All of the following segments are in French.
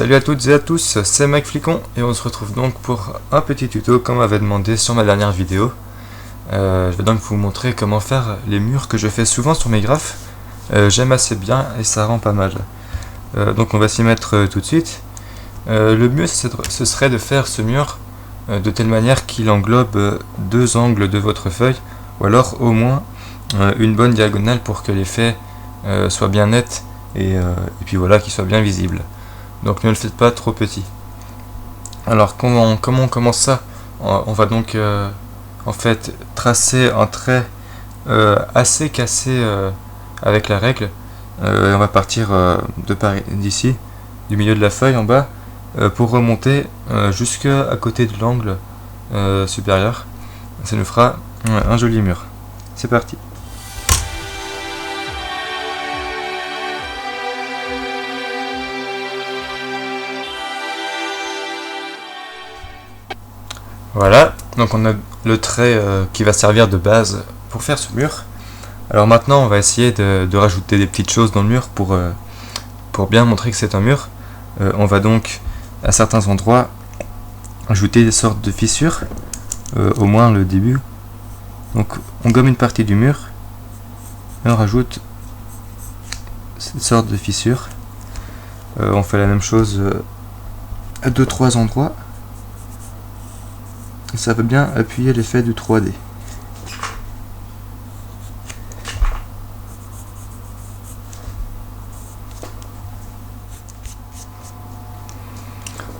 Salut à toutes et à tous, c'est Mike Flicon et on se retrouve donc pour un petit tuto comme m'avait demandé sur ma dernière vidéo. Je vais donc vous montrer comment faire les murs que je fais souvent sur mes graphes. J'aime assez bien et ça rend pas mal. Donc on va s'y mettre tout de suite. Le mieux ce serait de faire ce mur de telle manière qu'il englobe deux angles de votre feuille, ou alors au moins une bonne diagonale pour que l'effet soit bien net et puis voilà, qu'il soit bien visible. Donc ne le faites pas trop petit. Alors comment on commence ça? On va donc en fait tracer un trait assez cassé avec la règle. On va partir d'ici, du milieu de la feuille en bas, pour remonter jusqu'à côté de l'angle supérieur. Ça nous fera un joli mur. C'est parti. Voilà, donc on a le trait qui va servir de base pour faire ce mur. Alors maintenant on va essayer de rajouter des petites choses dans le mur pour bien montrer que c'est un mur. On va donc à certains endroits ajouter des sortes de fissures, au moins le début. Donc on gomme une partie du mur et on rajoute cette sorte de fissure. On fait la même chose à 2-3 endroits. Ça va bien appuyer l'effet du 3D.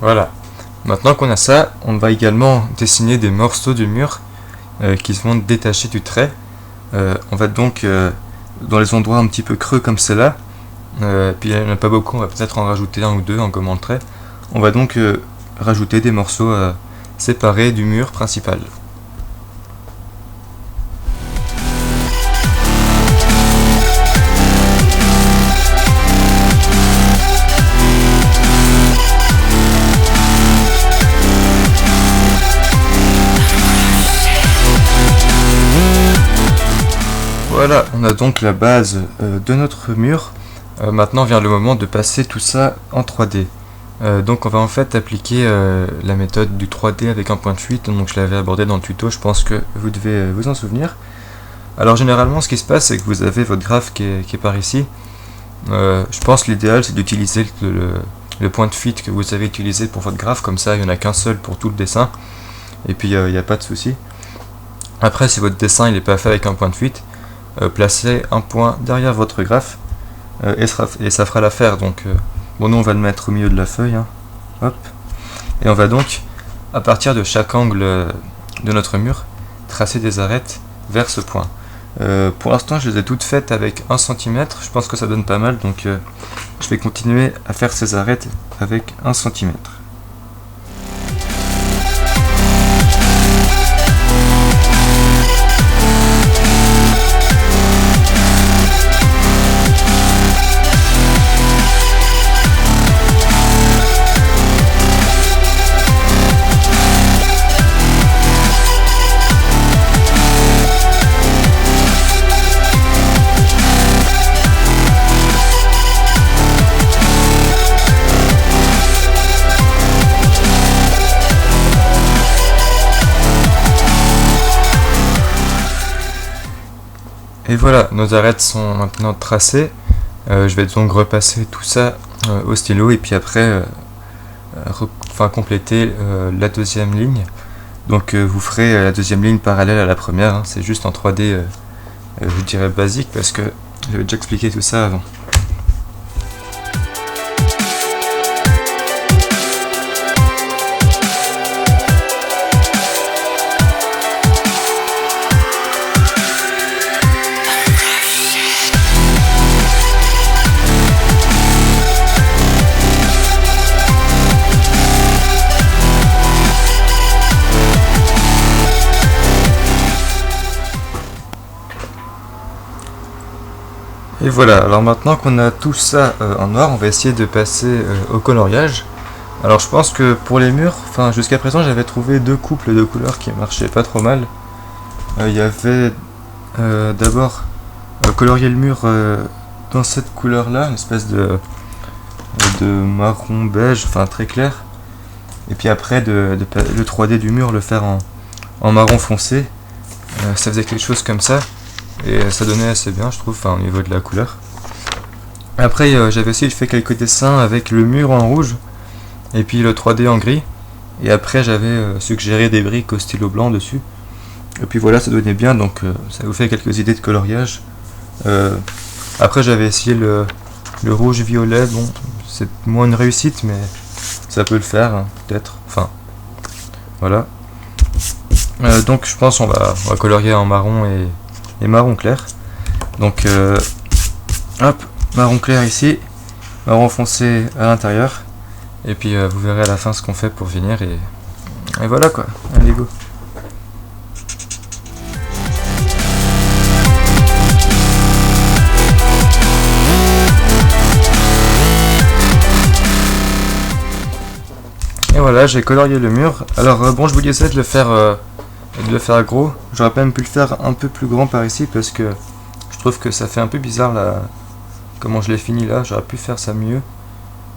Voilà. Maintenant qu'on a ça, on va également dessiner des morceaux du mur qui se vont détacher du trait. On va donc dans les endroits un petit peu creux comme cela, puis il n'y en a pas beaucoup, on va peut-être en rajouter un ou deux en gommant le trait. On va donc rajouter des morceaux séparés du mur principal. Voilà, on a donc la base de notre mur. Maintenant vient le moment de passer tout ça en 3D. Donc on va en fait appliquer la méthode du 3D avec un point de fuite, donc je l'avais abordé dans le tuto, je pense que vous devez vous en souvenir. Alors généralement ce qui se passe c'est que vous avez votre graphe qui est par ici. Je pense que l'idéal c'est d'utiliser le point de fuite que vous avez utilisé pour votre graphe, comme ça il n'y en a qu'un seul pour tout le dessin, et puis il n'y a pas de souci. Après si votre dessin il n'est pas fait avec un point de fuite, placez un point derrière votre graphe et ça fera l'affaire. Donc bon, nous on va le mettre au milieu de la feuille, hein. Hop. Et on va donc, à partir de chaque angle de notre mur, tracer des arêtes vers ce point. Pour l'instant je les ai toutes faites avec 1 cm, je pense que ça donne pas mal, donc je vais continuer à faire ces arêtes avec 1 cm. Et voilà, nos arêtes sont maintenant tracées. Je vais donc repasser tout ça au stylo et puis après compléter la deuxième ligne. Donc vous ferez la deuxième ligne parallèle à la première, hein. C'est juste en 3D, je dirais basique, parce que j'avais déjà expliqué tout ça avant. Et voilà, alors maintenant qu'on a tout ça en noir, on va essayer de passer au coloriage. Alors je pense que pour les murs, jusqu'à présent j'avais trouvé deux couples de couleurs qui marchaient pas trop mal. Il y avait d'abord colorier le mur dans cette couleur là, une espèce de marron beige, enfin très clair. Et puis après le 3D du mur le faire en marron foncé. Ça faisait quelque chose comme ça. Et ça donnait assez bien je trouve, enfin, au niveau de la couleur. Après j'avais aussi fait quelques dessins avec le mur en rouge. Et puis le 3D en gris. Et après j'avais suggéré des briques au stylo blanc dessus. Et puis voilà, ça donnait bien, donc ça vous fait quelques idées de coloriage. Après j'avais essayé le rouge violet, bon c'est moins une réussite mais ça peut le faire hein, peut-être, enfin voilà. Donc je pense on va colorier en marron et marron clair. Donc hop, marron clair ici, marron foncé à l'intérieur. Et puis vous verrez à la fin ce qu'on fait pour finir et voilà quoi, allez go. Et voilà, j'ai colorié le mur. Alors bon, je vous disais de le faire gros. J'aurais pas même pu le faire un peu plus grand par ici parce que je trouve que ça fait un peu bizarre là. Comment je l'ai fini là, j'aurais pu faire ça mieux.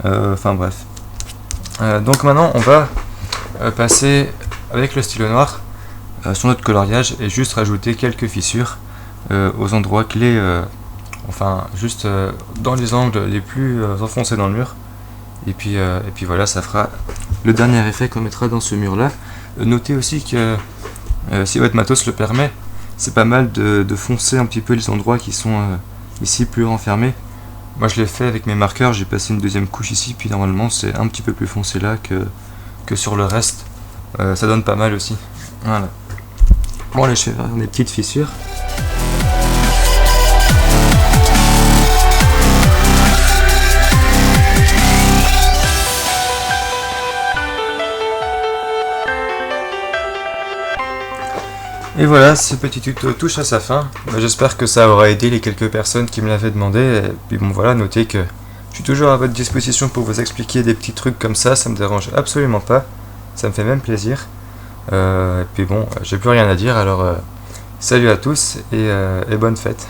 Enfin bref. Donc maintenant on va passer avec le stylo noir sur notre coloriage et juste rajouter quelques fissures aux endroits clés, enfin juste dans les angles les plus enfoncés dans le mur. Et puis voilà, ça fera le dernier effet qu'on mettra dans ce mur là. Notez aussi que si votre matos le permet, c'est pas mal de foncer un petit peu les endroits qui sont ici plus renfermés. Moi je l'ai fait avec mes marqueurs, j'ai passé une deuxième couche ici, puis normalement c'est un petit peu plus foncé là que sur le reste. Ça donne pas mal aussi. Voilà. Bon allez, je vais faire des petites fissures. Et voilà, ce petit tuto touche à sa fin. J'espère que ça aura aidé les quelques personnes qui me l'avaient demandé. Et puis bon voilà, notez que je suis toujours à votre disposition pour vous expliquer des petits trucs comme ça me dérange absolument pas. Ça me fait même plaisir. Et puis bon, j'ai plus rien à dire, alors salut à tous et bonne fête.